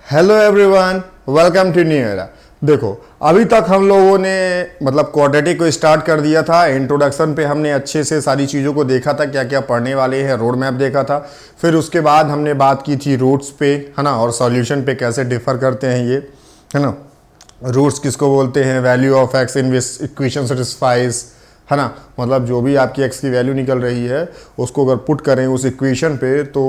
Hello everyone, welcome to new era. देखो, अभी तक हम लोगों ने मतलब क्वाड्रेटिक को स्टार्ट कर दिया था। इंट्रोडक्शन पे हमने अच्छे से सारी चीज़ों को देखा था, क्या क्या पढ़ने वाले हैं, रोड मैप देखा था। फिर उसके बाद हमने बात की थी रूट्स पे, है ना, और सॉल्यूशन पे कैसे डिफर करते हैं ये, है ना। रूट्स किसको बोलते हैं? Value of x in which equation satisfies, है ना। मतलब जो भी आपकी एक्स की वैल्यू निकल रही है उसको अगर पुट करें उस इक्वेशन पे तो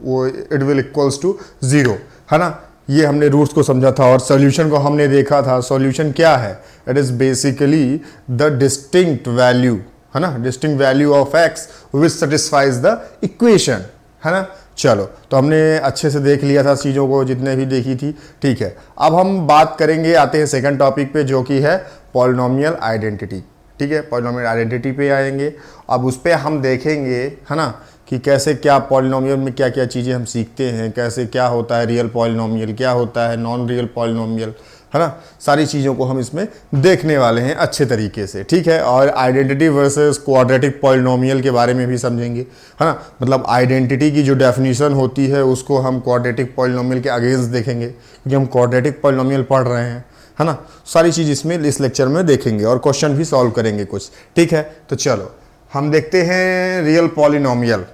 वो it will equals to zero, है ना। ये हमने रूट्स को समझा था और सॉल्यूशन को हमने देखा था। सॉल्यूशन क्या है? It is basically the distinct value, है ना, distinct value of x which satisfies the equation, है ना। चलो, तो हमने अच्छे से देख लिया था चीज़ों को, जितने भी देखी थी। ठीक है, अब हम बात करेंगे, आते हैं सेकंड टॉपिक पे, जो कि है पॉलिनोमियल आइडेंटिटी। ठीक है, पॉलिनोमियल आइडेंटिटी पे आएंगे। अब उस पर हम देखेंगे, है ना, कि कैसे क्या पॉलिनोमियल में क्या क्या चीज़ें हम सीखते हैं, कैसे क्या होता है रियल पॉलिनोमियल, क्या होता है नॉन रियल पॉलिनोमियल, है ना। सारी चीज़ों को हम इसमें देखने वाले हैं अच्छे तरीके से। ठीक है, और आइडेंटिटी वर्सेस क्वाड्रेटिक पॉलिनोमियल के बारे में भी समझेंगे, है ना। मतलब आइडेंटिटी की जो डेफिनेशन होती है उसको हम क्वाड्रेटिक पॉलिनोमियल के अगेंस्ट देखेंगे, क्योंकि हम क्वाड्रेटिक पॉलिनोमियल पढ़ रहे हैं, है ना। सारी चीज़ इसमें इस लेक्चर में देखेंगे और क्वेश्चन भी सॉल्व करेंगे कुछ। ठीक है, तो चलो हम देखते हैं रियल पॉलिनोमियल।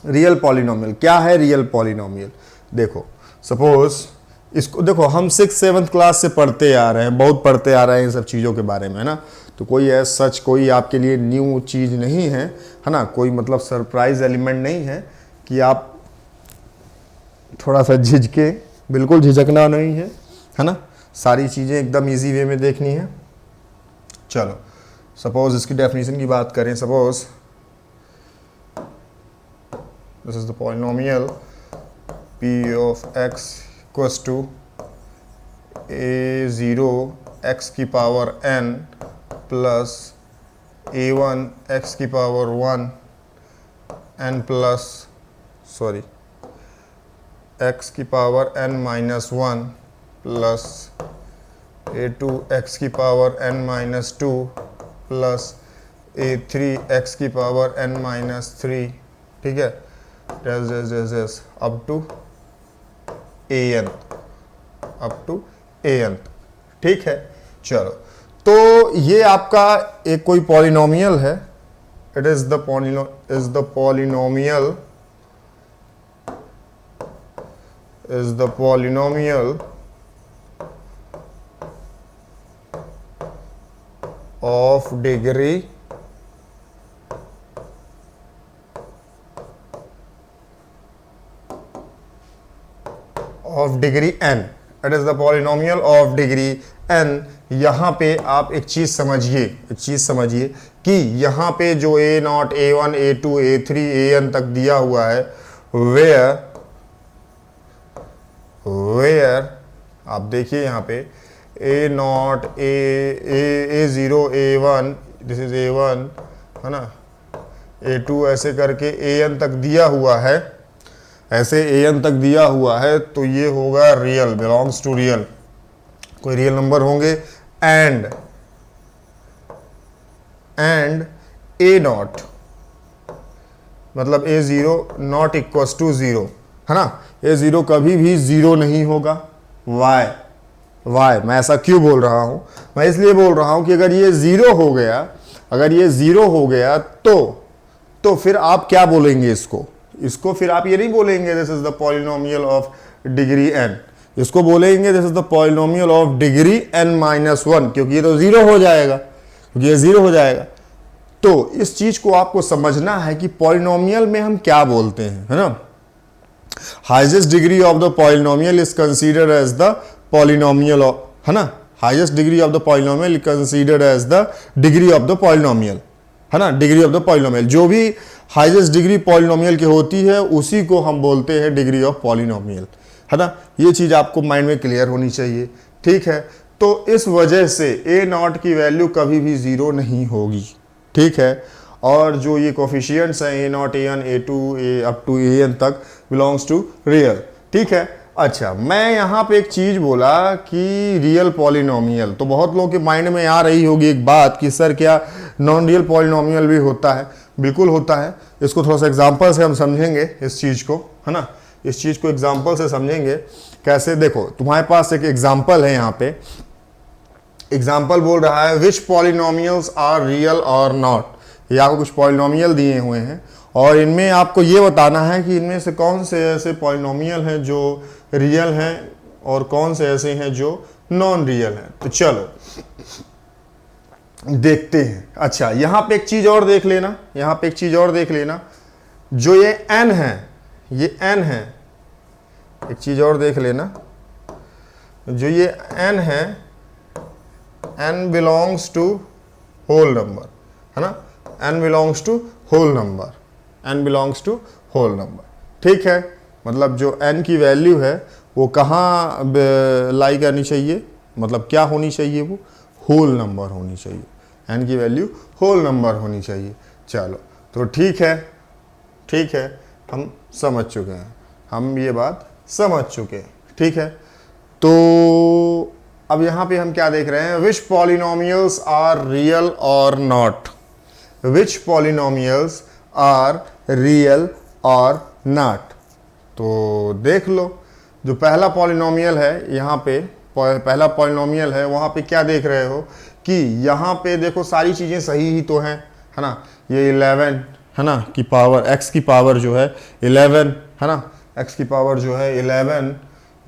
रियल पॉलिनोमियल क्या है? रियल पॉलिनोमियल देखो, सपोज इसको देखो, हम 6-7 क्लास से पढ़ते आ रहे हैं, बहुत पढ़ते आ रहे हैं इन सब चीज़ों के बारे में, है ना। तो कोई है सच, कोई आपके लिए न्यू चीज़ नहीं है, है ना। कोई मतलब सरप्राइज एलिमेंट नहीं है कि आप थोड़ा सा झिझके, बिल्कुल झिझकना नहीं है ना। सारी चीज़ें एकदम इजी वे में देखनी है। चलो, सपोज इसकी डेफिनेशन की बात करें। Suppose this is the polynomial p of x equals to a0 x की power n plus a1 x की पावर 1 n प्लस x की power n minus 1 plus a2 x की power n minus 2 plus a3 x की power n minus 3। ठीक है, up to an। ठीक है, चलो, तो ये आपका एक कोई पॉलिनोमियल है। It is the polynomial of degree n। It is the polynomial of degree n। यहाँ पे आप एक चीज समझिए कि यहाँ पे जो a0, a1, a2, a3, an तक दिया हुआ है, वेयर आप देखिए यहाँ पे a0, a0, a1, this is a1, है ना, a2 ऐसे करके an तक दिया हुआ है, ऐसे an तक दिया हुआ है, तो ये होगा रियल, बिलोंग्स टू रियल। कोई रियल नंबर होंगे एंड a0 मतलब a0 नॉट इक्वल्स टू 0, है ना। a0 कभी भी 0 नहीं होगा। वाई मैं ऐसा क्यों बोल रहा हूं? मैं इसलिए बोल रहा हूं कि अगर ये 0 हो गया, तो फिर आप क्या बोलेंगे इसको फिर आप ये नहीं बोलेंगे this is the polynomial of degree n, इसको बोलेंगे this is the polynomial of degree n minus 1, क्योंकि ये तो 0 हो जाएगा। तो इस चीज को आपको समझना है कि पॉलिनोमियल में हम क्या बोलते हैं, है ना। Highest degree of the polynomial is considered as the polynomial, है ना। Highest degree of the polynomial is considered as the degree of the polynomial, है ना। डिग्री ऑफ द पॉलिनोमियल, जो भी हाईएस्ट डिग्री पॉलिनोमियल की होती है उसी को हम बोलते हैं डिग्री ऑफ पॉलिनोमियल, है ना। ये चीज आपको माइंड में क्लियर होनी चाहिए। ठीक है, तो इस वजह से a0 की वैल्यू कभी भी 0 नहीं होगी। ठीक है, और जो ये कोफिशिएंट्स हैं a0, a1, a2 up to an तक बिलोंग्स टू रियल। ठीक है, अच्छा, मैं यहाँ पे एक चीज बोला कि रियल पॉलिनोमियल, तो बहुत लोगों के माइंड में आ रही होगी एक बात कि सर क्या नॉन रियल पॉलिनोमियल भी होता है? बिल्कुल होता है। इसको थोड़ा सा एग्जांपल से हम समझेंगे इस चीज को, है ना। इस चीज़ को एग्जाम्पल से समझेंगे कैसे। देखो तुम्हारे पास एक एग्जाम्पल है, यहाँ पे एग्जाम्पल बोल रहा है विच पॉलिनोमियल्स आर रियल और नॉट। ये आपको कुछ पॉलिनोमियल दिए हुए हैं और इनमें आपको ये बताना है कि इनमें से कौन से ऐसे पॉलिनोमियल हैं जो रियल हैं और कौन से ऐसे हैं जो नॉन रियल हैं। तो चलो देखते हैं। अच्छा, यहाँ पे एक चीज़ और देख लेना, यहाँ पे एक चीज़ और देख लेना, जो ये n है, ये n है, एक चीज़ और देख लेना, जो ये n है, n belongs to whole number, है ना, n belongs to whole number, n belongs to whole number. ठीक है, मतलब जो n की वैल्यू है वो कहाँ लाई करनी चाहिए, मतलब क्या होनी चाहिए, वो होल नंबर होनी चाहिए, n की वैल्यू होल नंबर होनी चाहिए। चलो तो ठीक है, ठीक है, हम समझ चुके हैं, हम ये बात समझ चुके हैं। ठीक है, तो अब यहाँ पे हम क्या देख रहे हैं, विच पॉलिनोमियल्स आर रियल और not, which polynomials are real और नॉट। तो देख लो, जो पहला पॉलिनोमियल है, यहाँ पे पहला पॉलिनोमियल है, वहाँ पे क्या देख रहे हो कि यहाँ पे देखो सारी चीज़ें सही ही तो हैं, है ना, ये 11 है ना की पावर, x की पावर जो है 11 है ना, x की पावर जो है 11,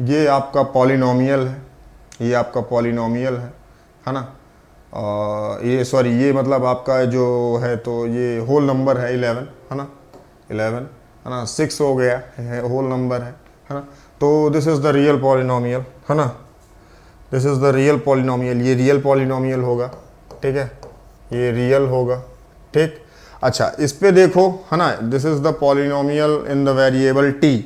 ये आपका पॉलिनोमियल है, ये आपका पॉलिनोमियल है ना, ये सॉरी ये मतलब आपका जो है तो ये होल नंबर है 11, है ना, 11 है ना, 6 हो गया है, होल नंबर है ना। तो this is the real polynomial, है ना, this is the real polynomial, ये रियल पॉलिनोमियल होगा। ठीक है, ये रियल होगा। ठीक, अच्छा इस पे देखो, है ना, this is the polynomial in the variable T,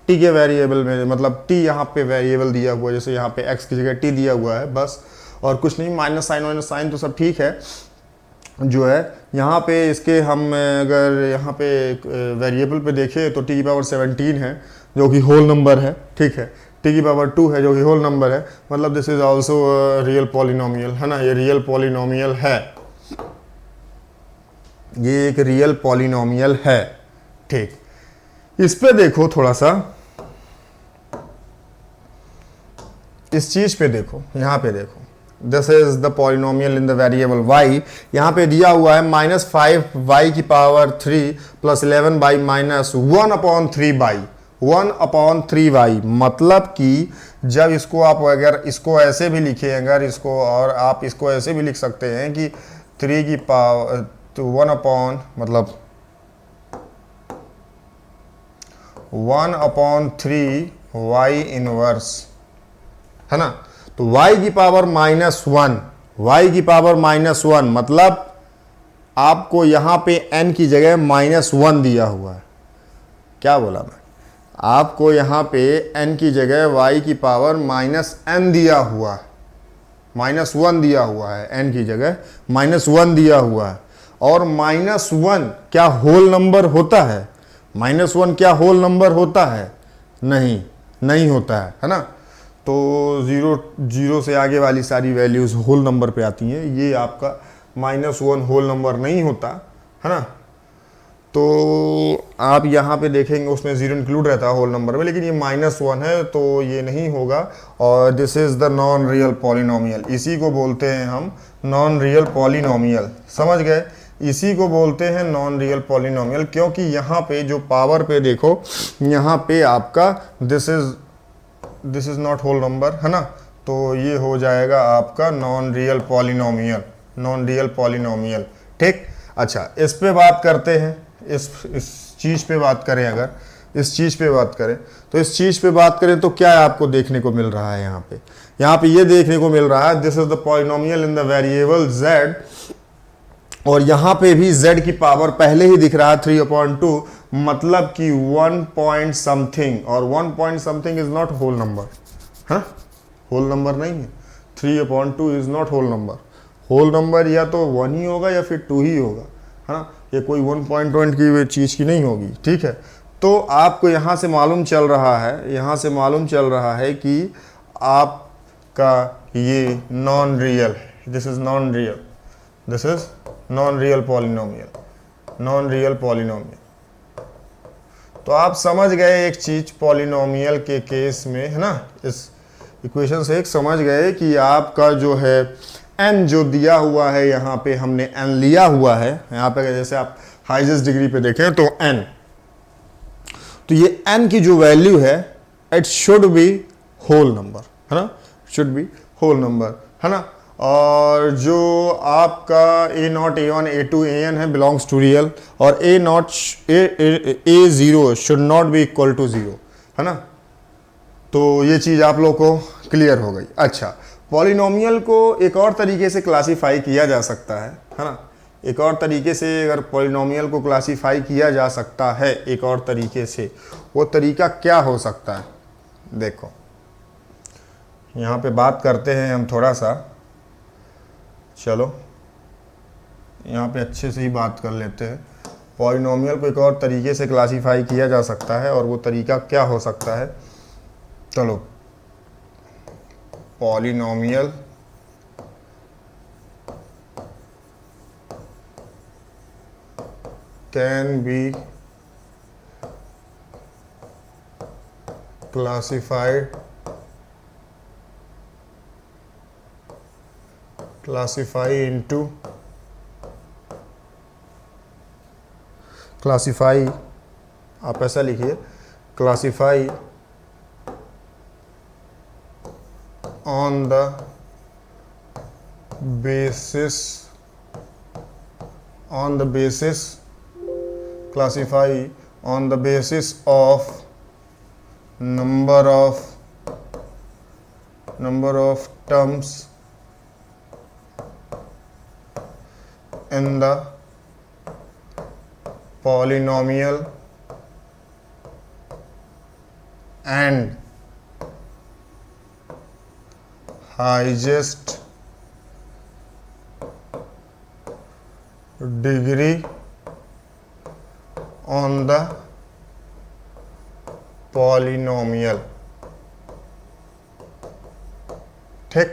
T के वेरिएबल में, मतलब टी यहाँ पे वेरिएबल दिया हुआ है, जैसे यहाँ पे x की जगह टी दिया हुआ है बस, और कुछ नहीं, माइनस साइन तो सब ठीक है। जो है यहाँ पे इसके हम अगर यहाँ पे वेरिएबल पे देखें तो टी की पावर 17 है जो कि होल नंबर है। ठीक है, टी की पावर 2 है जो कि होल नंबर है, मतलब this is also real polynomial, है ना, ये रियल पॉलिनोमियल है, ये एक रियल पॉलिनोमियल है। ठीक, इस पे देखो थोड़ा सा, इस चीज पे देखो, यहाँ पे देखो, this is the polynomial in the variable y, यहाँ पे दिया हुआ है -5y की power 3 plus 11y minus 1/3y, 1/3y, मतलब कि जब इसको आप अगर इसको ऐसे भी लिखे, अगर इसको, और आप इसको ऐसे भी लिख सकते हैं कि 3 की पावर तो 1/, मतलब 1/3y इनवर्स, है ना। तो y की पावर -1, y की पावर -1, मतलब आपको यहाँ पे n की जगह -1 दिया हुआ है। क्या बोला मैं, आपको यहाँ पे n की जगह y की पावर -n दिया हुआ है, -1 दिया हुआ है, n की जगह -1 दिया हुआ है। और -1 क्या होल नंबर होता है, -1 क्या होल नंबर होता है, नहीं, नहीं होता है ना। तो 0 से आगे वाली सारी वैल्यूज़ होल नंबर पे आती हैं, ये आपका -1 होल नंबर नहीं होता, है ना। तो आप यहाँ पे देखेंगे उसमें 0 इंक्लूड रहता है होल नंबर में, लेकिन ये -1 है तो ये नहीं होगा। और this is the non real polynomial, इसी को बोलते हैं हम नॉन रियल पॉलिनोमियल, समझ गए, इसी को बोलते हैं नॉन रियल पॉलिनोमियल, क्योंकि यहाँ पे जो पावर पे देखो, यहाँ पे आपका this is not whole number, है ना, तो ये हो जाएगा आपका non real polynomial, non real polynomial. ठीक, अच्छा इस पे बात करते हैं, इस चीज़ पे बात करें, अगर इस चीज़ पे बात करें तो इस चीज़ पे बात करें तो क्या आपको देखने को मिल रहा है, यहाँ पे ये देखने को मिल रहा है, this is the polynomial in the variable z, और यहाँ पे भी z की पावर पहले ही दिख रहा है 3/2, मतलब कि 1 पॉइंट समथिंग, और 1 point something is not whole number, हाँ, होल नंबर नहीं है, 3/2 is not whole number, whole number या तो 1 ही होगा या फिर 2 ही होगा, है ना, ये कोई 1.1 की चीज़ की नहीं होगी। ठीक है, तो आपको यहाँ से मालूम चल रहा है, यहाँ से मालूम चल रहा है कि आपका ये नॉन रियल है, this is non real, this is non real polynomial, non real polynomial, तो आप समझ गए एक चीज पॉलिनोमियल के केस में, है ना, इस इक्वेशन से एक समझ गए कि आपका जो है n जो दिया हुआ है, यहाँ पे हमने n लिया हुआ है, यहाँ पे जैसे आप हाईएस्ट डिग्री पे देखें तो n, तो ये n की जो वैल्यू है it should be whole number, है ना, शुड बी होल नंबर, है ना। और जो आपका a0 a1 a2 an है बिलोंग्स टू रियल, और a0 should not be equal to 0, है ना। तो ये चीज़ आप लोग को क्लियर हो गई। अच्छा, पॉलिनोमियल को एक और तरीके से क्लासीफाई किया जा सकता है ना, एक और तरीके से अगर पॉलिनोमियल को क्लासीफाई किया जा सकता है एक और तरीके से, वो तरीका क्या हो सकता है, देखो यहाँ पे बात करते हैं हम थोड़ा सा, चलो यहाँ पे अच्छे से ही बात कर लेते हैं। पॉलिनोमियल को एक और तरीके से क्लासीफाई किया जा सकता है, और वो तरीका क्या हो सकता है, चलो, polynomial can be classified classify, आप ऐसा लिखिए, classify on the basis classify on the basis of number of terms in the polynomial and highest degree on the polynomial। ठीक,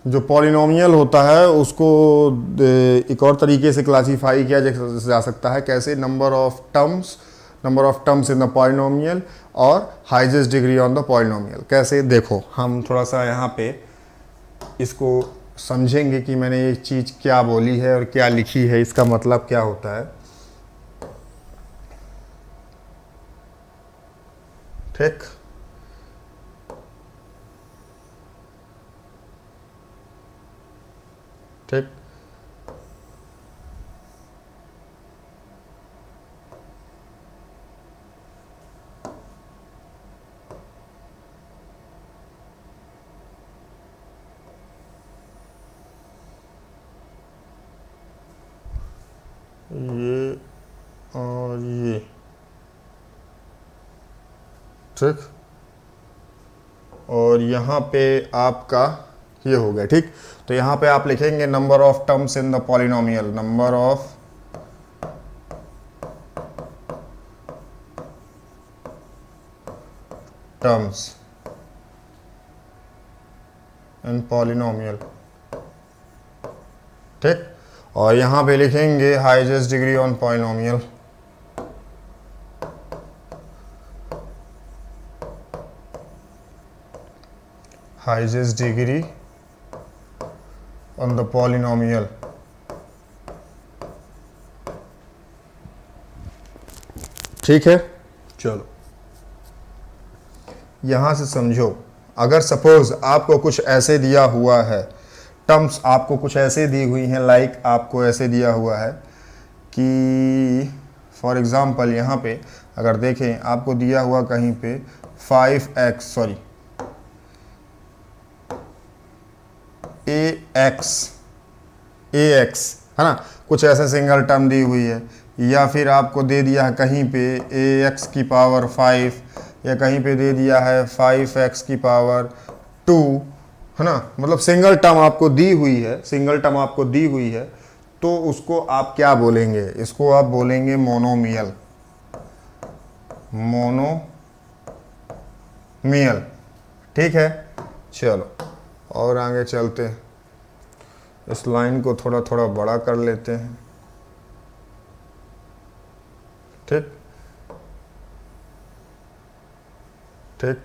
जो पॉलिनोमियल होता है उसको एक और तरीके से क्लासीफाई किया जा सकता है, कैसे, number of terms in the polynomial और highest degree on the polynomial. कैसे, देखो हम थोड़ा सा यहाँ पे इसको समझेंगे कि मैंने ये चीज़ क्या बोली है और क्या लिखी है, इसका मतलब क्या होता है। ठीक, ठीक, ये और ये, ठीक, और यहाँ पे आपका ये हो गया। ठीक, तो यहाँ पे आप लिखेंगे number of terms in the polynomial, number of terms in polynomial. ठीक, और यहाँ पे लिखेंगे highest degree on polynomial. Highest degree on the polynomial. ठीक है, चलो यहां से समझो, अगर सपोज आपको कुछ ऐसे दिया हुआ है, टर्म्स आपको कुछ ऐसे दी हुई हैं, लाइक आपको ऐसे दिया हुआ है कि फॉर एग्जांपल यहाँ पे अगर देखें, आपको दिया हुआ कहीं पे 5x ax, है ना, कुछ ऐसे सिंगल टर्म दी हुई है, या फिर आपको दे दिया है कहीं पे ax की पावर 5, या कहीं पे दे दिया है 5x की पावर 2, है ना, मतलब सिंगल टर्म आपको दी हुई है, तो उसको आप क्या बोलेंगे, इसको आप बोलेंगे मोनोमियल। ठीक है, चलो और आगे चलते हैं, इस लाइन को थोड़ा थोड़ा बड़ा कर लेते हैं। ठीक, ठीक,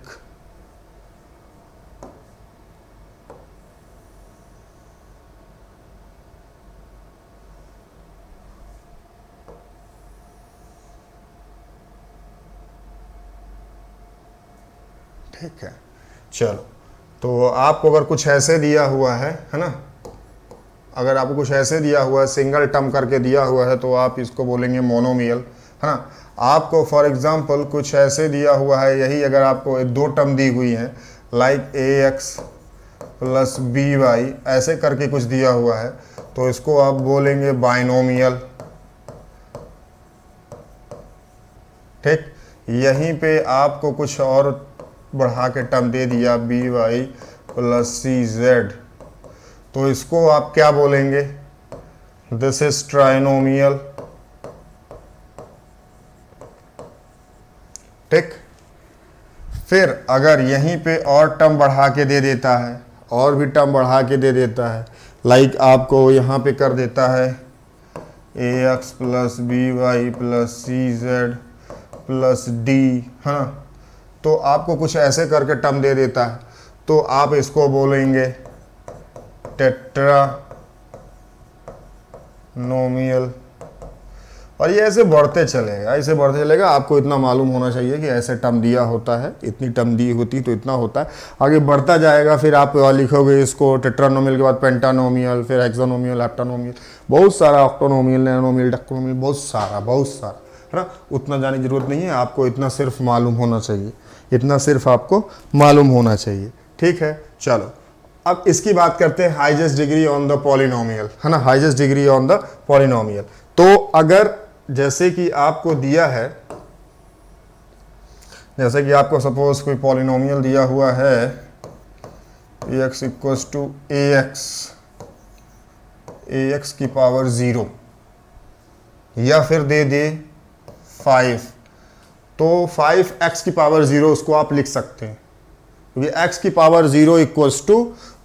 ठीक है। चलो, तो आपको अगर कुछ ऐसे दिया हुआ है ना, अगर आपको कुछ ऐसे दिया हुआ है, सिंगल टर्म करके दिया हुआ है, तो आप इसको बोलेंगे मोनोमियल, है ना। आपको फॉर एग्जांपल कुछ ऐसे दिया हुआ है, यही अगर आपको दो टर्म दी हुई हैं, like a x plus b y ऐसे करके कुछ दिया हुआ है, तो इसको आप बोलेंगे बाइनोमियल। ठीक, यहीं पे आपको कुछ और बढ़ा के टर्म दे दिया B y plus c Z, तो इसको आप क्या बोलेंगे, दिस इज ट्राइनोमियल। ठीक, फिर अगर यहीं पे और टर्म बढ़ा के दे देता है, और भी टर्म बढ़ा के दे देता है, लाइक आपको यहाँ पे कर देता है a x plus b y plus c z plus d, है ना, तो आपको कुछ ऐसे करके टर्म दे देता है, तो आप इसको बोलेंगे टेट्रानोमियल। और ये ऐसे बढ़ते चलेगा, ऐसे बढ़ते चलेगा। आपको इतना मालूम होना चाहिए कि ऐसे टर्म दिया होता है, इतनी टर्म दी होती तो इतना होता है, आगे बढ़ता जाएगा। फिर आप लिखोगे इसको टेट्रानोमियल के बाद पेंटानोमियल, फिर हेक्सानोमियल, हेप्टानोमियल, बहुत सारा, ऑक्टानोमियल, नैनोमियल, डेक्टानोमियल, बहुत सारा, है ना। उतना जाने की जरूरत नहीं है, आपको इतना सिर्फ मालूम होना चाहिए, इतना सिर्फ आपको मालूम होना चाहिए। ठीक है, चलो अब इसकी बात करते हैं highest degree on the polynomial, है ना, highest degree on the polynomial. तो अगर जैसे कि आपको दिया है, जैसे कि आपको सपोज कोई पॉलिनोमियल दिया हुआ है x equals to a x की पावर 0, या फिर दे दे 5, तो 5x की पावर 0 उसको आप लिख सकते हैं, क्योंकि x की पावर 0 इक्वल्स टू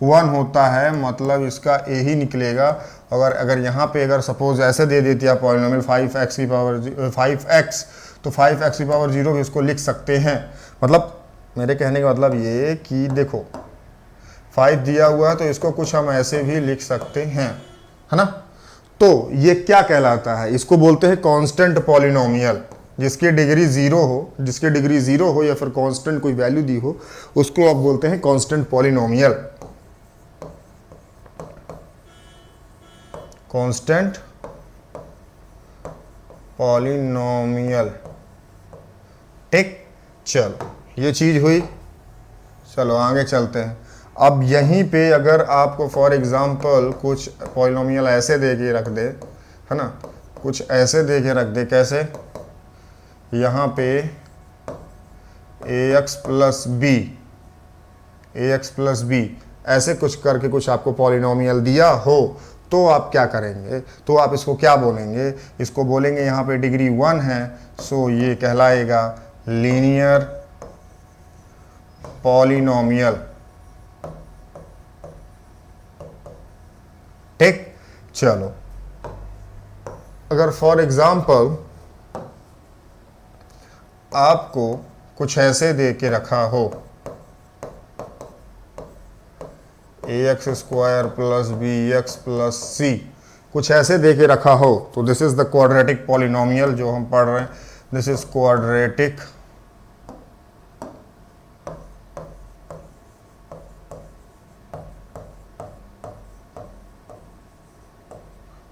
1 होता है, मतलब इसका a ही निकलेगा। अगर यहाँ पे अगर सपोज ऐसे दे देती है पॉलिनोमियल 5x की पावर 5x, तो 5x की पावर 0 भी इसको लिख सकते हैं। मतलब मेरे कहने का मतलब ये कि देखो 5 दिया हुआ है, तो इसको कुछ हम ऐसे भी लिख सकते हैं, है ना। तो ये क्या कहलाता है, इसको बोलते हैं कांस्टेंट पॉलिनोमियल। जिसकी डिग्री 0 हो, या फिर कांस्टेंट कोई वैल्यू दी हो, उसको आप बोलते हैं कांस्टेंट पॉलिनोमियल, कांस्टेंट पॉलिनोमियल। ठीक, चलो ये चीज हुई। चलो आगे चलते हैं। अब यहीं पे अगर आपको फॉर एग्जांपल कुछ पॉलिनोमियल ऐसे दे के रख दे, है ना, कुछ ऐसे दे के रख दे, कैसे, यहाँ पे ए एक्स प्लस बी ऐसे कुछ करके कुछ आपको पॉलिनोमियल दिया हो, तो आप क्या करेंगे, तो आप इसको क्या बोलेंगे, इसको बोलेंगे यहाँ पे डिग्री 1 है, सो ये कहलाएगा लीनियर पॉलिनोमियल। ठीक, चलो अगर फॉर एग्जांपल आपको कुछ ऐसे दे के रखा हो a x square plus b x plus c, कुछ ऐसे दे के रखा हो, तो this is the quadratic polynomial जो हम पढ़ रहे हैं, दिस इज क्वाड्रेटिक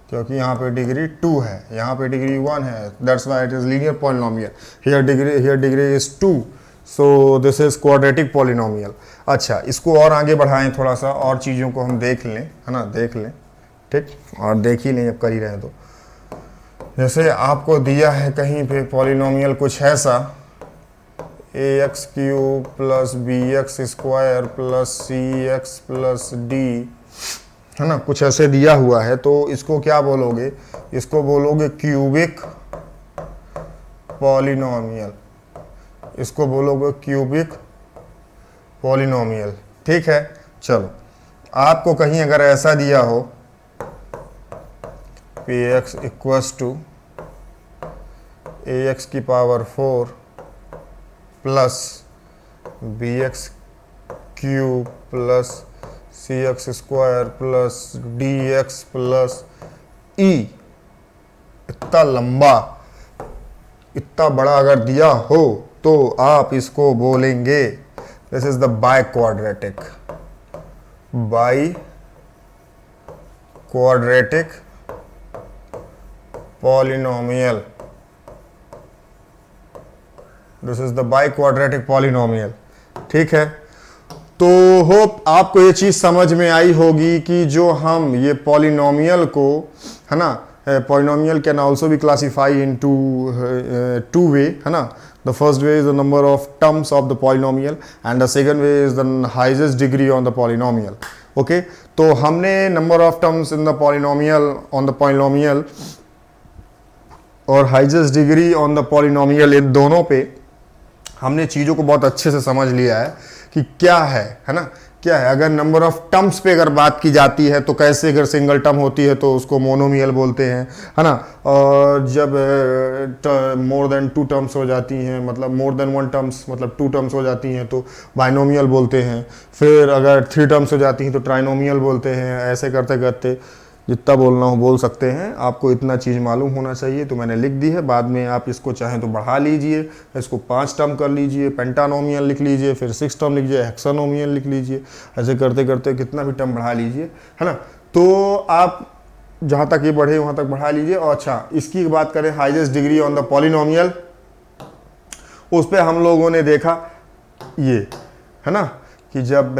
क्योंकि यहाँ पे डिग्री 2 है, यहाँ पे डिग्री 1 है, that's why it is linear polynomial. Here degree is 2, so this is quadratic polynomial. अच्छा, इसको और आगे बढ़ाएं, थोड़ा सा और चीज़ों को हम देख लें, है ना, देख लें। ठीक, और देख ही लें, अब कर ही रहे तो जैसे आपको दिया है कहीं पे पॉलिनोमियल कुछ ऐसा, a x cube plus b x square plus c x plus d, है ना, कुछ ऐसे दिया हुआ है, तो इसको क्या बोलोगे, इसको बोलोगे क्यूबिक पॉलिनोमियल, इसको बोलोगे क्यूबिक पॉलिनोमियल। ठीक है, चलो आपको कहीं अगर ऐसा दिया हो p x equals to a x की power 4 plus b x cube plus c x square plus d x plus e. इतना लंबा, इतना बड़ा अगर दिया हो तो आप इसको बोलेंगे this is the by quadratic polynomial. This is the by quadratic polynomial. ठीक है, तो होप आपको ये चीज समझ में आई होगी कि जो हम ये पॉलिनोमियल को, है ना, polynomial can also be classify in two way, है ना। The first way is the number of terms of the polynomial and the second way is the highest degree on the polynomial. Okay, तो हमने number of terms in the polynomial on the polynomial और highest degree on the polynomial, इन दोनों पे हमने चीज़ों को बहुत अच्छे से समझ लिया है कि क्या है ना, क्या है। अगर नंबर ऑफ टर्म्स पे अगर बात की जाती है तो कैसे, अगर सिंगल टर्म होती है तो उसको मोनोमियल बोलते हैं, है ना। और जब मोर देन 2 टर्म्स हो जाती हैं, मतलब मोर देन 1 टर्म्स, मतलब 2 टर्म्स हो जाती हैं तो बाइनोमियल बोलते हैं। फिर अगर 3 टर्म्स हो जाती हैं तो ट्राइनोमियल बोलते हैं। ऐसे करते करते जितना बोलना हो बोल सकते हैं। आपको इतना चीज़ मालूम होना चाहिए, तो मैंने लिख दी है। बाद में आप इसको चाहें तो बढ़ा लीजिए, इसको 5 टर्म कर लीजिए, पेंटानोमियल लिख लीजिए, फिर 6 टर्म लिख लीजिए, हेक्सानोमियल लिख लीजिए। ऐसे करते करते कितना भी टर्म बढ़ा लीजिए, है ना। तो आप जहाँ तक ये बढ़े वहाँ तक बढ़ा लीजिए। और अच्छा, इसकी बात करें highest degree on the polynomial, उस पर हम लोगों ने देखा ये, है ना, कि जब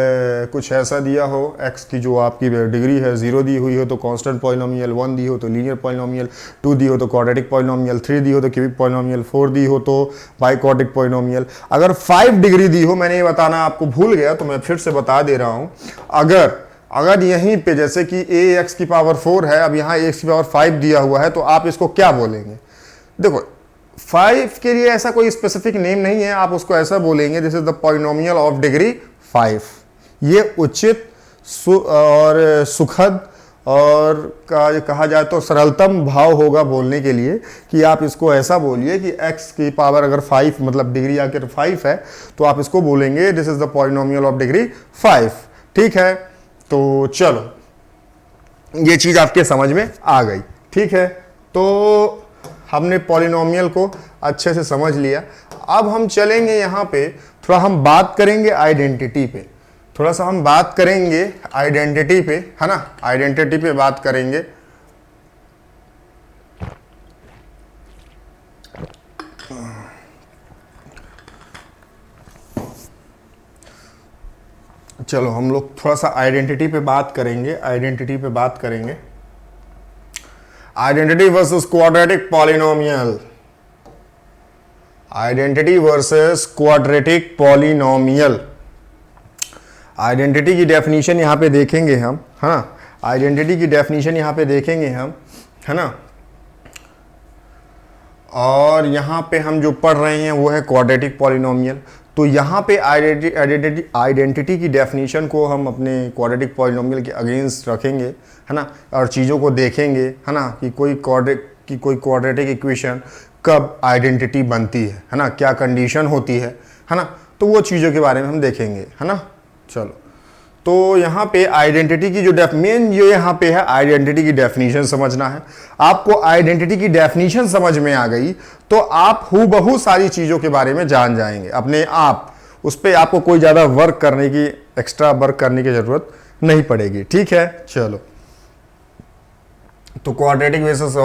कुछ ऐसा दिया हो, x की जो आपकी डिग्री है 0 दी हुई हो तो कांस्टेंट पॉलिनोमियल, 1 दी हो तो लीनियर पॉलिनोमियल, 2 दी हो तो क्वाड्रेटिक पॉलिनोमियल, 3 दी हो तो क्यूबिक पॉलिनोमियल, 4 दी हो तो बाइक्वाड्रिक पॉलिनोमियल। अगर 5 डिग्री दी हो, मैंने ये बताना आपको भूल गया तो मैं फिर से बता दे रहा हूँ। अगर यहीं पे जैसे कि ax की पावर 4 है, अब यहाँ ax की पावर 5 दिया हुआ है, तो आप इसको क्या बोलेंगे। देखो 5 के लिए ऐसा कोई स्पेसिफिक नेम नहीं है, आप उसको ऐसा बोलेंगे this is the polynomial of degree 5। ये उचित और सुखद और कहा जाए तो सरलतम भाव होगा बोलने के लिए कि आप इसको ऐसा बोलिए कि x की पावर अगर 5, मतलब डिग्री आकर 5 है, तो आप इसको बोलेंगे this is the polynomial of degree 5। ठीक है, तो चलो ये चीज आपके समझ में आ गई। ठीक है, तो हमने पॉलिनोमियल को अच्छे से समझ लिया। अब हम चलेंगे यहाँ पे, थोड़ा हम बात करेंगे आइडेंटिटी पे, थोड़ा सा हम बात करेंगे आइडेंटिटी पे, है ना। आइडेंटिटी पे बात करेंगे। चलो हम लोग थोड़ा सा आइडेंटिटी पे बात करेंगे। Identity versus quadratic polynomial. Identity versus quadratic polynomial. Identity की डेफिनेशन यहाँ पे देखेंगे हम, है ना। आइडेंटिटी की डेफिनेशन यहाँ पे देखेंगे हम, है ना। और यहाँ पे हम जो पढ़ रहे हैं वो है क्वाड्रेटिक पॉलिनोमियल। तो यहाँ पे आइडेंटिटी की डेफिनेशन को हम अपने क्वाड्रेटिक पॉलिनोमियल के अगेंस्ट रखेंगे, है ना। और चीज़ों को देखेंगे, है ना, कि कोई क्वाड्रेटिक इक्वेशन कब आइडेंटिटी बनती है ना, क्या कंडीशन होती है ना। तो वो चीज़ों के बारे में हम देखेंगे, है ना। चलो, तो यहाँ पे आइडेंटिटी की जो मेन जो यहाँ पे है, आइडेंटिटी की डेफिनेशन समझना है आपको। आइडेंटिटी की डेफिनेशन समझ में आ गई तो आप हूबहू सारी चीज़ों के बारे में जान जाएंगे अपने आप। उस पर आपको कोई ज़्यादा एक्स्ट्रा वर्क करने की ज़रूरत नहीं पड़ेगी। ठीक है, चलो, तो क्वाड्रेटिक वर्सेस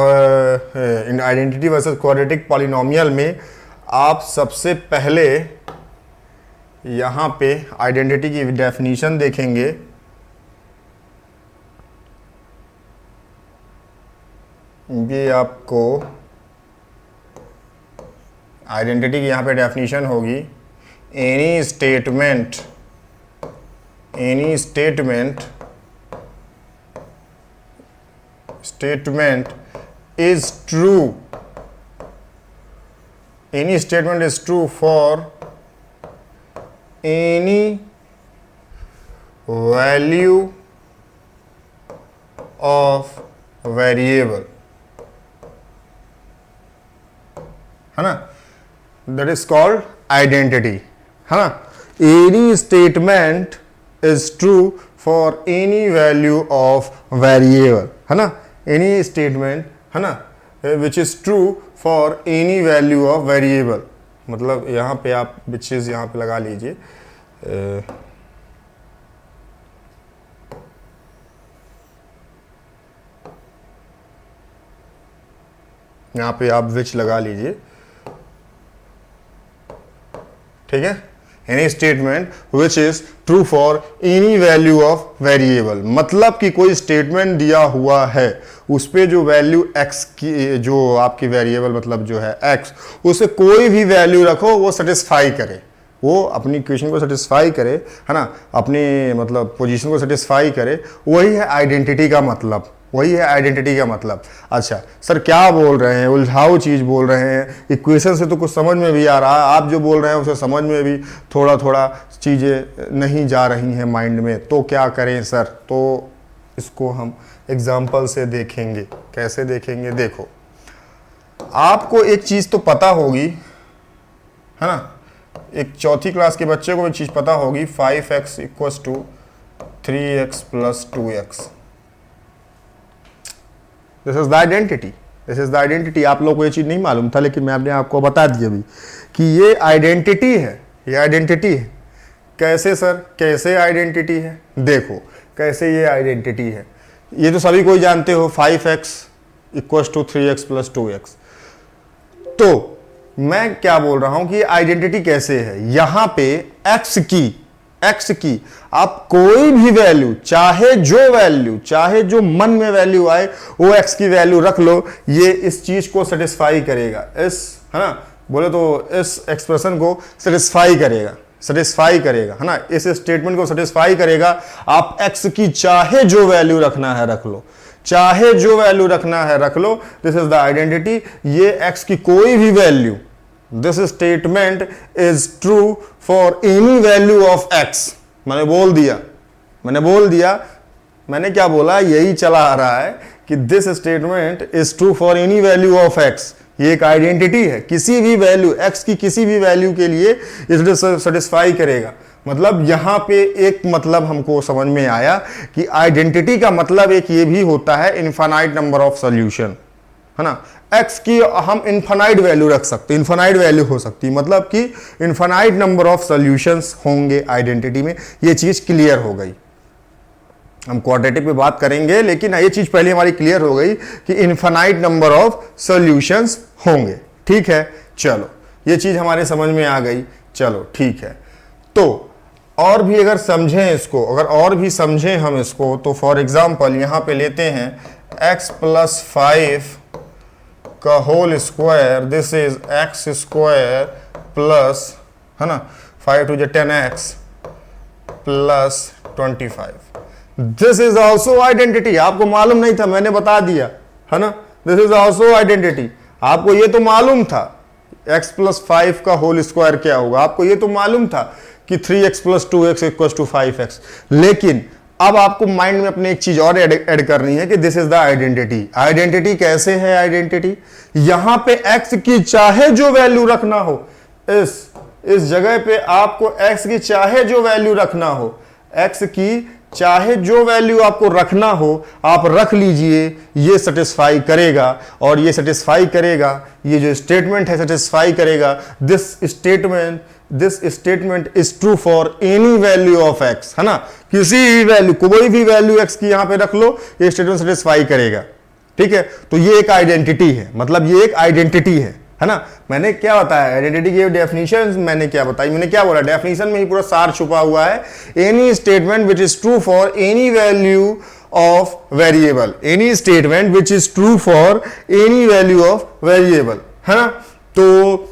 इन आइडेंटिटी वर्सेस क्वाड्रेटिक पॉलिनोमियल में आप सबसे पहले यहाँ पे आइडेंटिटी की डेफिनेशन देखेंगे। ये आपको आइडेंटिटी की यहाँ पे डेफिनेशन होगी, any statement is true for any value of variable, है ना, that is called identity, है ना। Any statement is true for any value of variable, है ना, एनी स्टेटमेंट, है ना, which is true for any value of variable. मतलब यहाँ पे आप विच इज यहाँ पे लगा लीजिए, यहाँ पे आप विच लगा लीजिए, ठीक है। Any statement which is true for any value of variable, मतलब कि कोई स्टेटमेंट दिया हुआ है, उस पे जो वैल्यू x की, जो आपकी वेरिएबल मतलब जो है x, उसे कोई भी वैल्यू रखो वो सेटिस्फाई करे, वो अपनी इक्वेशन को सेटिस्फाई करे, है ना, अपनी मतलब पोजीशन को सेटिस्फाई करे, वही है आइडेंटिटी का मतलब, वही है आइडेंटिटी का मतलब। अच्छा सर क्या बोल रहे हैं, उलझाऊ चीज़ बोल रहे हैं, इक्वेशन से तो कुछ समझ में भी आ रहा है, आप जो बोल रहे हैं उसे समझ में भी थोड़ा थोड़ा चीज़ें नहीं जा रही हैं माइंड में, तो क्या करें सर? तो इसको हम एग्जाम्पल से देखेंगे। कैसे देखेंगे? देखो, आपको एक चीज़ तो पता होगी, है ना, एक चौथी क्लास के बच्चे को एक चीज़ पता होगी, 5x equals to 3x plus 2x। This is the identity, this is the identity. आप लोगों को ये चीज़ नहीं मालूम था, लेकिन मैंने आपको बता दी अभी कि ये आइडेंटिटी है, ये आइडेंटिटी है। कैसे सर, कैसे आइडेंटिटी है? देखो कैसे ये आइडेंटिटी है, ये तो सभी कोई जानते हो, 5x equals to 3x plus 2x। तो मैं क्या बोल रहा हूं कि आइडेंटिटी कैसे है, यहां पे x की आप कोई भी वैल्यू, चाहे जो मन में वैल्यू आए, वो x की वैल्यू रख लो, ये इस चीज को सेटिस्फाई करेगा, इस, है ना, बोले तो इस एक्सप्रेशन को सेटिस्फाई करेगा, है ना, इस स्टेटमेंट को सेटिस्फाई करेगा। आप x की चाहे जो वैल्यू रखना है रख लो, चाहे जो वैल्यू रखना है रख लो, दिस इज द आइडेंटिटी। ये x की कोई भी value, this statement is true for any value of x। मैंने बोल दिया, मैंने क्या बोला, यही चला आ रहा है कि this statement is true for any value of x। ये एक आइडेंटिटी है, किसी भी वैल्यू x की किसी भी वैल्यू के लिए इसे सेटिस्फाई करेगा। मतलब यहां पे एक मतलब हमको समझ में आया कि आइडेंटिटी का मतलब एक ये भी होता है इनफाइनाइट नंबर ऑफ सॉल्यूशन, है ना। x की हम इनफाइनाइट वैल्यू रख सकते, इनफाइनाइट वैल्यू हो सकती, मतलब कि इनफाइनाइट नंबर ऑफ सॉल्यूशंस होंगे आइडेंटिटी में। ये चीज क्लियर हो गई। हम क्वाड्रेटिक पे बात करेंगे, लेकिन ये चीज पहले हमारी क्लियर हो गई कि इनफाइनाइट नंबर ऑफ सॉल्यूशंस होंगे। ठीक है, चलो ये चीज हमारे समझ में आ गई। चलो ठीक है, तो और भी अगर समझें इसको, अगर और भी समझें हम इसको, तो फॉर एग्जाम्पल यहां पे लेते हैं x प्लस 5 का whole square, this is x square plus, है ना, 5 two 10x plus 25। This is also identity. आपको मालूम नहीं था, मैंने बता दिया, है ना, दिस इज ऑल्सो आइडेंटिटी। आपको ये तो मालूम था x प्लस 5 का होल स्क्वायर क्या होगा, आपको ये तो मालूम था कि 3x plus 2x equals to 5x, लेकिन अब आपको माइंड में अपने एक चीज और ऐड करनी है कि this is the identity. Identity कैसे है? आइडेंटिटी यहां पे x की चाहे जो वैल्यू रखना हो, इस जगह पे आपको x की चाहे जो वैल्यू रखना हो, x की चाहे जो वैल्यू आपको रखना हो, आप रख लीजिए, ये सेटिस्फाई करेगा। और ये सेटिस्फाई करेगा, ये जो स्टेटमेंट है सेटिस्फाई करेगा। This statement is true for any value of x, है ना, किसी भी वैल्यू, कोई भी वैल्यू x की यहां पे रख लो, ये स्टेटमेंट सेटिस्फाई करेगा। ठीक है, तो ये एक आइडेंटिटी है, मतलब ये एक आइडेंटिटी है ना। मैंने क्या बताया आइडेंटिटी की डेफिनेशन, मैंने क्या बताई, मैंने क्या बोला, डेफिनेशन में ही पूरा सार छुपा हुआ है। Any statement which is true for any value of variable, any statement which is true for any value of variable, है ना। तो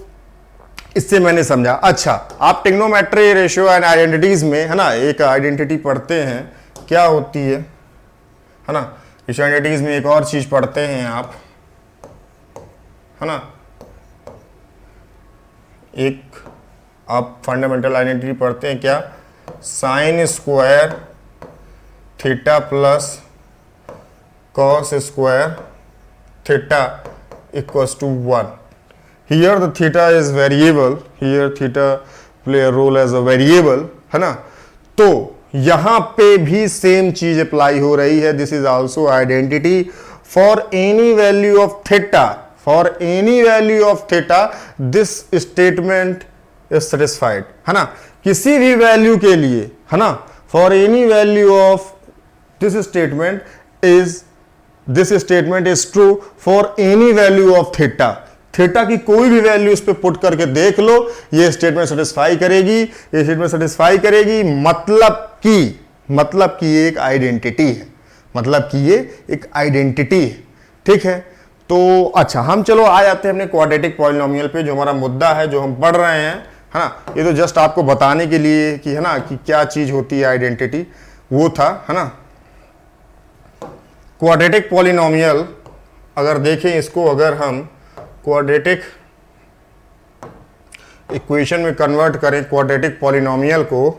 इससे मैंने समझा। अच्छा, आप ट्रिग्नोमेट्री, रेशियो एंड आइडेंटिटीज में, है ना, एक आइडेंटिटी पढ़ते हैं, क्या होती है ना, रेशियो आइडेंटिटीज में एक और चीज पढ़ते हैं आप, है ना, एक आप फंडामेंटल आइडेंटिटी पढ़ते हैं, क्या, sine square theta plus cos square theta equals to 1। Here the theta is variable, here theta play a role as a variable, है ना। तो यहां पे भी सेम चीज अप्लाई हो रही है। This is also identity for any value of theta, for any value of theta this statement is satisfied, है ना। किसी भी वैल्यू के लिए, है ना, for any value of this statement is true for any value of theta. Theta की कोई भी वैल्यू इस पे पुट करके देख लो, ये स्टेटमेंट सेटिस्फाई करेगी, ये स्टेटमेंट सेटिस्फाई करेगी। मतलब कि ये एक आइडेंटिटी है, मतलब कि ये एक आइडेंटिटी है, ठीक है। तो अच्छा, हम चलो आ जाते हैं अपने क्वाड्रेटिक पॉलिनोमियल पे, जो हमारा मुद्दा है, जो हम पढ़ रहे हैं, है ना। ये तो जस्ट आपको बताने के लिए कि, है ना, कि क्या चीज होती है आइडेंटिटी, वो था, है ना। क्वाड्रेटिक पॉलिनोमियल अगर देखें इसको, अगर हम क्वाड्रेटिक इक्वेशन में कन्वर्ट करें क्वाड्रेटिक पॉलिनोमियल को,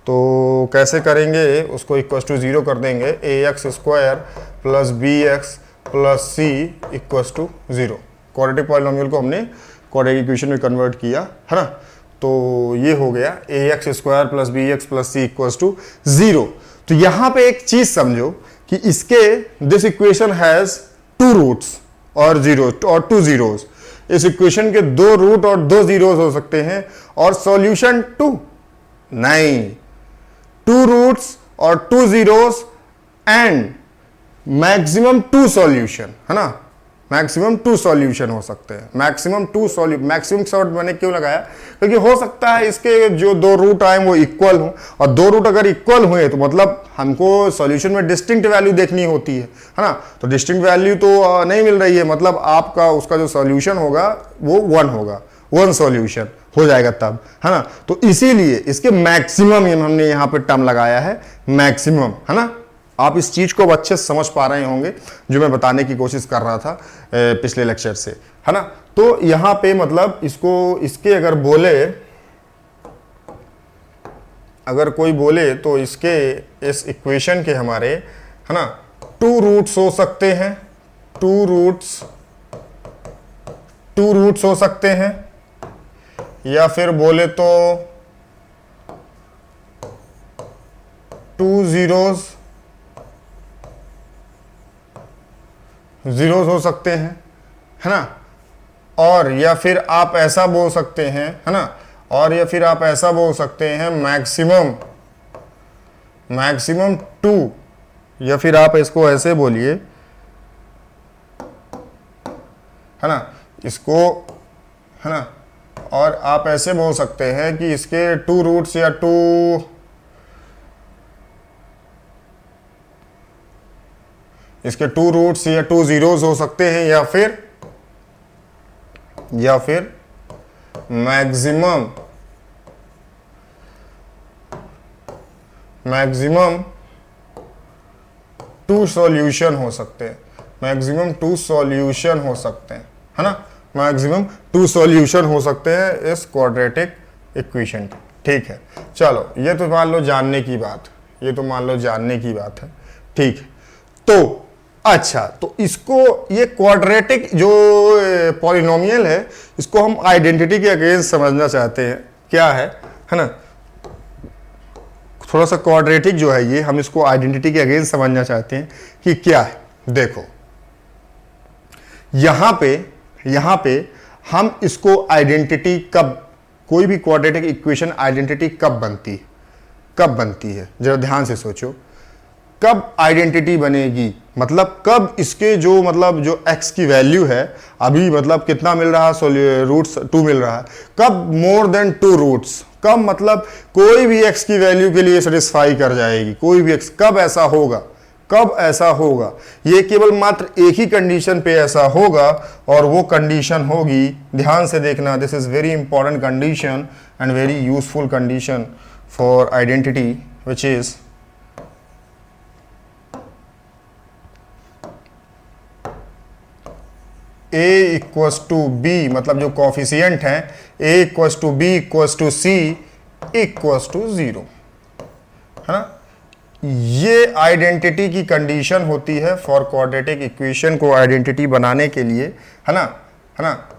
तो कैसे करेंगे, उसको इक्वल टू 0 कर देंगे। ax² plus bx plus c equal to 0। Quadratic polynomial को हमने क्वाड्रेटिक इक्वेशन में कन्वर्ट किया, है ना। तो ये हो गया ax² plus bx plus c equal to 0। तो यहां पे एक चीज समझो कि इसके दिस इक्वेशन हैज 2 रूट्स और 2 जीरोस। इस इक्वेशन के 2 रूट और 2 जीरोस हो सकते हैं, और सॉल्यूशन 2 नहीं, 2 रूट्स और 2 जीरोस एंड मैक्सिमम 2 सॉल्यूशन, है ना। मैक्सिमम 2 सॉल्यूशन हो सकते हैं। मैक्सिमम शॉर्ट मैंने क्यों लगाया, क्योंकि हो सकता है इसके जो 2 रूट आए वो इक्वल हों, और 2 रूट अगर इक्वल हुए तो मतलब हमको सॉल्यूशन में डिस्टिंक्ट वैल्यू देखनी होती है ना। तो डिस्टिंक्ट वैल्यू तो नहीं मिल रही है, मतलब आपका उसका जो सॉल्यूशन होगा वो 1 होगा, 1 सॉल्यूशन हो जाएगा तब, है ना। तो इसीलिए इसके मैक्सिमम हमने यहाँ पे टर्म लगाया है, मैक्सिमम, है ना। आप इस चीज को अच्छे से समझ पा रहे होंगे जो मैं बताने की कोशिश कर रहा था पिछले लेक्चर से, है ना। तो यहां पे मतलब इसके अगर कोई बोले तो इसके इस इक्वेशन के हमारे, है ना, 2 रूट्स हो सकते हैं, 2 रूट्स हो सकते हैं, या फिर बोले तो 2 जीरोस हो सकते हैं, है ना। और या फिर आप ऐसा बोल सकते हैं, है ना, और या फिर आप ऐसा बोल सकते हैं मैक्सिमम 2, या फिर आप इसको ऐसे बोलिए, है ना, इसको, है ना, और आप ऐसे बोल सकते हैं कि इसके 2 रूट्स या 2 रूट्स या 2 जीरोस हो सकते हैं, या फिर मैक्सिमम 2 सॉल्यूशन हो सकते हैं, मैक्सिमम 2 सॉल्यूशन हो सकते हैं, है ना। मैक्सिमम 2 सॉल्यूशन हो सकते हैं इस क्वाड्रेटिक इक्वेशन के, ठीक है। चलो, ये तो मान लो जानने की बात है, ठीक है। तो अच्छा, तो इसको, ये क्वाड्रेटिक जो पॉलिनोमियल है, इसको हम आइडेंटिटी के अगेंस्ट समझना चाहते हैं, क्या है ना। थोड़ा सा क्वाड्रेटिक जो है ये, हम इसको आइडेंटिटी के अगेंस्ट समझना चाहते हैं कि क्या है। देखो, यहां पे हम इसको आइडेंटिटी कब, कोई भी क्वाड्रेटिक इक्वेशन आइडेंटिटी कब बनती है, जरा ध्यान से सोचो। कब आइडेंटिटी बनेगी, मतलब कब इसके जो x की वैल्यू है, अभी मतलब कितना मिल रहा है, रूट्स 2 मिल रहा है, कब मोर देन 2 रूट्स, कब मतलब कोई भी x की वैल्यू के लिए सेटिस्फाई कर जाएगी, कोई भी x, कब ऐसा होगा, ये केवल मात्र एक ही कंडीशन पे ऐसा होगा, और वो कंडीशन होगी, ध्यान से देखना, this is very important condition and very useful condition for identity, which is a equals to b, मतलब जो कॉफिशिएंट है a equals to b equals to c equals to 0, है ना। ये आइडेंटिटी की कंडीशन होती है फॉर क्वाड्रेटिक इक्वेशन को आइडेंटिटी बनाने के लिए, है ना।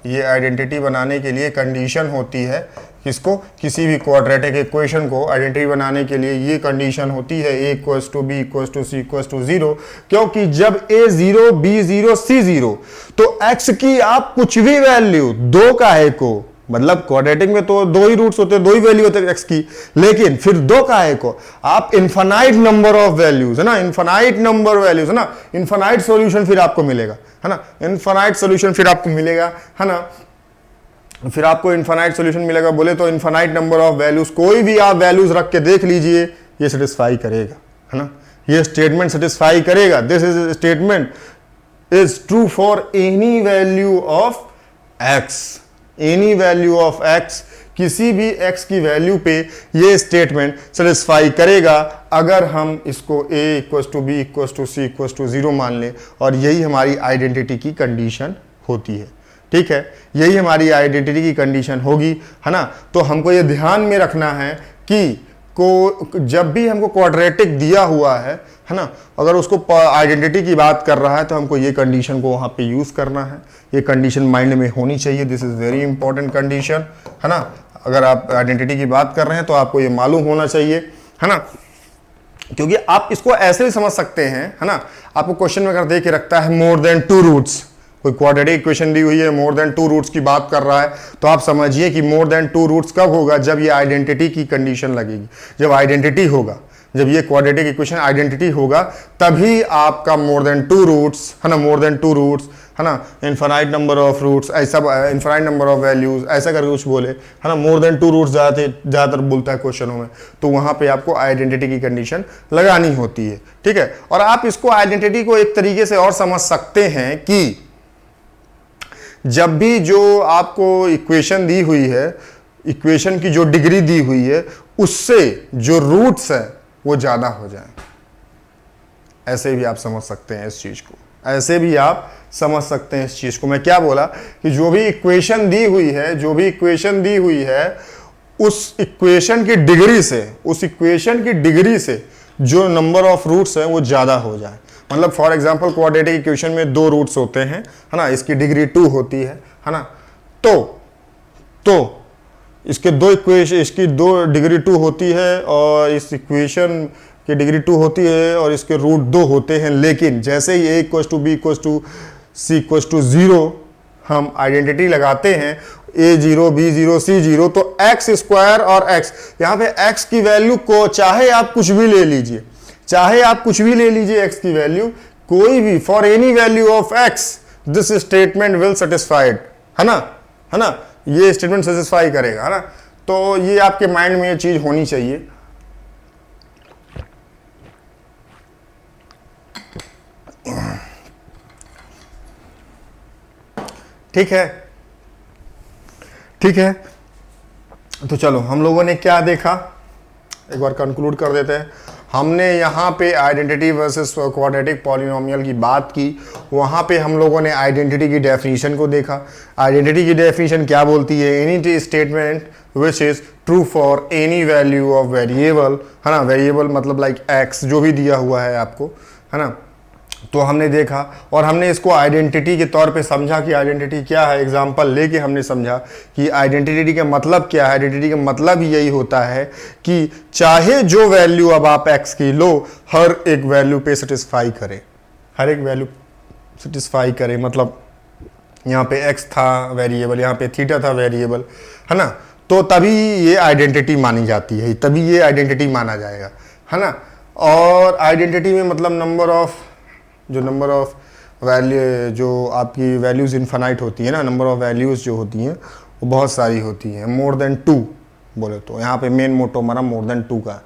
ये आइडेंटिटी बनाने के लिए कंडीशन होती है किसको, किसी भी क्वाड्रेटिक इक्वेशन को आइडेंटिटी बनाने के लिए ये कंडीशन होती है a equals to b equals to c equals to 0, क्योंकि जब a 0 b 0 c 0 तो x की आप कुछ भी वैल्यू, दो का है को, मतलब क्वाड्रेटिक में तो दो ही रूट्स होते हैं, दो ही वैल्यू होते हैं x की, लेकिन फिर दो का है को आप इनफाइनाइट नंबर ऑफ वैल्यूज है ना, इनफाइनाइट नंबर वैल्यूज है ना, इनफाइनाइट सॉल्यूशन फिर आपको मिलेगा है ना, इनफाइनाइट सॉल्यूशन फिर आपको मिलेगा है ना, फिर आपको इनफाइनाइट सॉल्यूशन मिलेगा। बोले तो इनफाइनाइट नंबर ऑफ वैल्यूज, कोई भी आप वैल्यूज रख के देख लीजिए, ये सेटिस्फाई करेगा है ना, ये स्टेटमेंट सेटिस्फाई करेगा। This is statement is true for any value of x, any value of x, किसी भी x की वैल्यू पे ये स्टेटमेंट सेटिस्फाई करेगा अगर हम इसको a equals to b equals to c equals to 0 मान लें, और यही हमारी आइडेंटिटी की कंडीशन होती है। ठीक है, यही हमारी आइडेंटिटी की कंडीशन होगी है ना। तो हमको ये ध्यान में रखना है कि को जब भी हमको क्वाड्रेटिक दिया हुआ है ना, अगर उसको आइडेंटिटी की बात कर रहा है तो हमको ये कंडीशन को वहाँ पे यूज़ करना है, ये कंडीशन माइंड में होनी चाहिए। This is very important condition है ना। अगर आप आइडेंटिटी की बात कर रहे हैं तो आपको ये मालूम होना चाहिए है ना, क्योंकि आप इसको ऐसे भी समझ सकते हैं है ना। आपको क्वेश्चन में अगर दे के रखता है मोर देन 2 रूट्स, कोई क्वाड्रेटिक इक्वेशन दी हुई है, मोर देन 2 रूट्स की बात कर रहा है, तो आप समझिए कि मोर देन 2 रूट्स कब होगा, जब ये आइडेंटिटी की कंडीशन लगेगी, जब आइडेंटिटी होगा, जब ये क्वाड्रेटिक इक्वेशन आइडेंटिटी होगा तभी आपका मोर देन 2 रूट्स है ना, मोर देन 2 रूट्स है ना, इनफाइनाइट नंबर ऑफ रूट्स, ऐसा इनफाइनाइट नंबर ऑफ वैल्यूज ऐसा करके कुछ बोले है ना, मोर देन 2 रूट्स ज़्यादातर बोलता है क्वेश्चनों में, तो वहाँ पे आपको आइडेंटिटी की कंडीशन लगानी होती है। ठीक है, और आप इसको आइडेंटिटी को एक तरीके से और समझ सकते हैं कि जब भी जो आपको इक्वेशन दी हुई है, इक्वेशन की जो डिग्री दी हुई है, उससे जो रूट्स है वो ज़्यादा हो जाए, ऐसे भी आप समझ सकते हैं इस चीज़ को, ऐसे भी आप समझ सकते हैं इस चीज़ को। मैं क्या बोला कि जो भी इक्वेशन दी हुई है, जो भी इक्वेशन दी हुई है, उस इक्वेशन की डिग्री से, उस इक्वेशन की डिग्री से जो नंबर ऑफ रूट्स हैं वो ज़्यादा हो जाए। मतलब फॉर एग्जांपल क्वाड्रेटिक इक्वेशन में 2 रूट्स होते हैं है ना, इसकी डिग्री 2 होती है ना, तो इसके दो इक्वेशन, इसकी 2 डिग्री 2 होती है और इस इक्वेशन की डिग्री 2 होती है और इसके रूट 2 होते हैं, लेकिन जैसे ही a equals to b equals to c equals to 0 हम आइडेंटिटी लगाते हैं, a 0 b 0 c 0, तो x स्क्वायर और x, यहाँ पे x की वैल्यू को चाहे आप कुछ भी ले लीजिए, चाहे आप कुछ भी ले लीजिए x की वैल्यू, कोई भी, for any value of x this statement will satisfied है ना, ये स्टेटमेंट सेटिस्फाई करेगा है ना। तो ये आपके माइंड में ये चीज होनी चाहिए। ठीक है, ठीक है, तो चलो हम लोगों ने क्या देखा, एक बार कंक्लूड कर देते हैं। हमने यहाँ पे आइडेंटिटी वर्सेस क्वाड्रेटिक पॉलिनोमियल की बात की, वहाँ पे हम लोगों ने आइडेंटिटी की डेफिनेशन को देखा। आइडेंटिटी की डेफिनेशन क्या बोलती है, any statement which is true for any value of variable है ना, वेरिएबल मतलब लाइक एक्स जो भी दिया हुआ है आपको है ना, तो हमने देखा और हमने इसको आइडेंटिटी के तौर पे समझा कि आइडेंटिटी क्या है। एग्जांपल लेके हमने समझा कि आइडेंटिटी का मतलब क्या है। आइडेंटिटी का मतलब ही यही होता है कि चाहे जो वैल्यू अब आप x की लो, हर एक वैल्यू पे सेटिस्फाई करे, हर एक वैल्यू सेटिस्फाई करे। मतलब यहाँ पे x था वेरिएबल, यहाँ पे थीटा था वेरिएबल है ना, तो तभी ये आइडेंटिटी मानी जाती है, तभी ये आइडेंटिटी माना जाएगा है ना। और आइडेंटिटी में मतलब नंबर ऑफ वैल्यू, जो आपकी वैल्यूज़ इन्फानाइट होती है ना, नंबर ऑफ वैल्यूज़ जो होती हैं वो बहुत सारी होती हैं, मोर देन 2 बोले तो यहाँ पे मेन मोटो हमारा मोर देन 2 का है।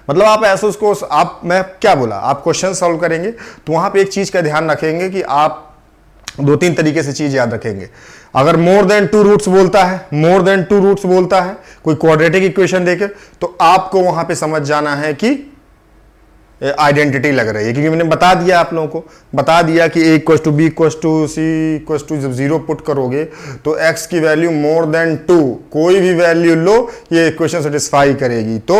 मतलब आप ऐसे उसको, आप, मैं क्या बोला, आप क्वेश्चन सॉल्व करेंगे तो वहाँ पे एक चीज़ का ध्यान रखेंगे कि आप 2-3 तरीके से चीज़ याद रखेंगे। अगर मोर देन 2 रूट्स बोलता है, मोर देन 2 रूट्स बोलता है कोई क्वाड्रेटिक इक्वेशन देके, तो आपको वहाँ पे समझ जाना है कि आइडेंटिटी लग रही है, क्योंकि मैंने बता दिया, आप लोगों को बता दिया कि a equals to b equals to c equals to, जब 0 पुट करोगे तो x की वैल्यू मोर देन 2, कोई भी वैल्यू लो ये इक्वेशन सेटिस्फाई करेगी। तो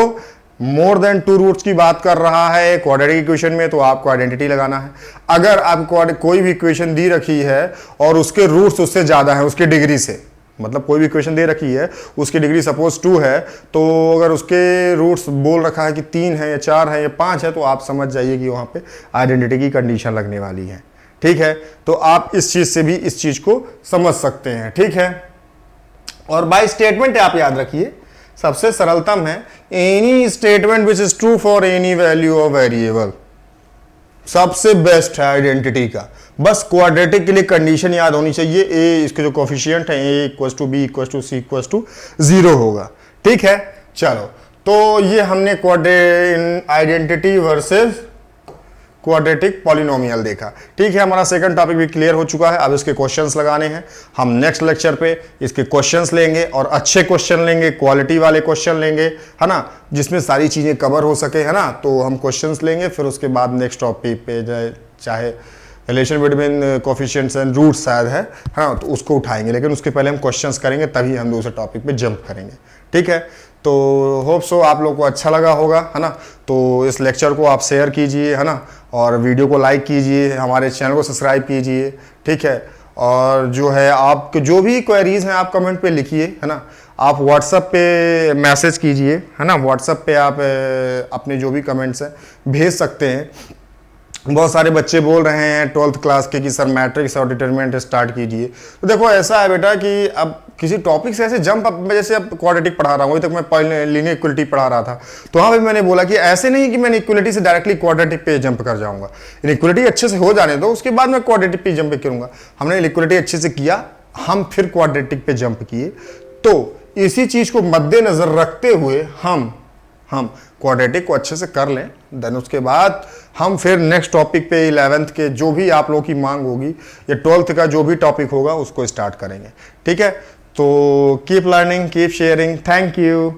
मोर देन 2 रूट्स की बात कर रहा है क्वाड्रेटिक इक्वेशन में, तो आपको आइडेंटिटी लगाना है। अगर आप कोई भी इक्वेशन दी रखी है और उसके रूट्स उससे ज़्यादा है, उसके डिग्री से, मतलब कोई भी इक्वेशन दे रखी है, उसकी डिग्री सपोज 2 है, तो अगर उसके रूट्स बोल रखा है कि 3 है या 4 है या 5 है, तो आप समझ जाइए कि वहाँ पे आइडेंटिटी की कंडीशन लगने वाली है। ठीक है, तो आप इस चीज़ से भी इस चीज़ को समझ सकते हैं। ठीक है, और बाय स्टेटमेंट आप याद रखिए सबसे सरलतम है any statement which is true for any value of variable, सबसे बेस्ट है आइडेंटिटी का। बस क्वाड्रेटिक के लिए कंडीशन याद होनी चाहिए, ए इसके जो कोफिशिएंट है a equal to b equal to c equal to 0 होगा। ठीक है, चलो तो ये हमने आइडेंटिटी वर्सेस क्वाड्रेटिक पॉलिनोमियल देखा। ठीक है, हमारा सेकंड टॉपिक भी क्लियर हो चुका है। अब इसके क्वेश्चंस लगाने हैं। हम नेक्स्ट लेक्चर पे इसके क्वेश्चंस लेंगे और अच्छे क्वेश्चन लेंगे, क्वालिटी वाले क्वेश्चन लेंगे, है ना, जिसमें सारी चीजें कवर हो सके, है ना। तो हम क्वेश्चंस लेंगे, फिर उसके बाद नेक्स्ट टॉपिक पे जाए, चाहे relation between coefficients and roots शायद है ना, तो उसको उठाएंगे, लेकिन उसके पहले हम क्वेश्चंस करेंगे, तभी हम दूसरे टॉपिक पे जंप करेंगे। ठीक है, तो होप सो आप लोग को अच्छा लगा होगा, है ना। तो इस लेक्चर को आप शेयर कीजिए, है ना, और वीडियो को लाइक कीजिए, हमारे चैनल को सब्सक्राइब कीजिए। ठीक है, और जो है आपके जो भी क्वेरीज हैं आप कमेंट पे लिखिए, है ना। आप व्हाट्सएप पे मैसेज कीजिए, है ना, व्हाट्सएप पे आप अपने जो भी कमेंट्स हैं भेज सकते हैं। बहुत सारे बच्चे बोल रहे हैं 12th क्लास के कि सर मैट्रिक्स और डिटरमिनेंट स्टार्ट कीजिए। तो देखो ऐसा है बेटा कि अब किसी टॉपिक से ऐसे जंप अप, जैसे अब क्वाड्रेटिक पढ़ा रहा हूँ, अभी तक मैं पहले लीनियर इक्वलिटी पढ़ा रहा था, तो वहाँ पे मैंने बोला कि ऐसे नहीं कि मैंने इक्वलिटी से डायरेक्टली क्वाड्रेटिक पे जंप कर जाऊंगा। इक्वलिटी अच्छे से हो जाने दो, उसके बाद मैं क्वाड्रेटिक पे जंप करूंगा। हमने इक्वलिटी अच्छे से किया, हम फिर क्वाड्रेटिक पे जंप किए। तो इसी चीज को मद्देनजर रखते हुए हम क्वाड्रेटिक को अच्छे से कर लें, देन उसके बाद हम फिर नेक्स्ट टॉपिक पे 11th के जो भी आप लोगों की मांग होगी या 12th का जो भी टॉपिक होगा उसको स्टार्ट करेंगे। ठीक है, तो keep learning, keep sharing, thank you.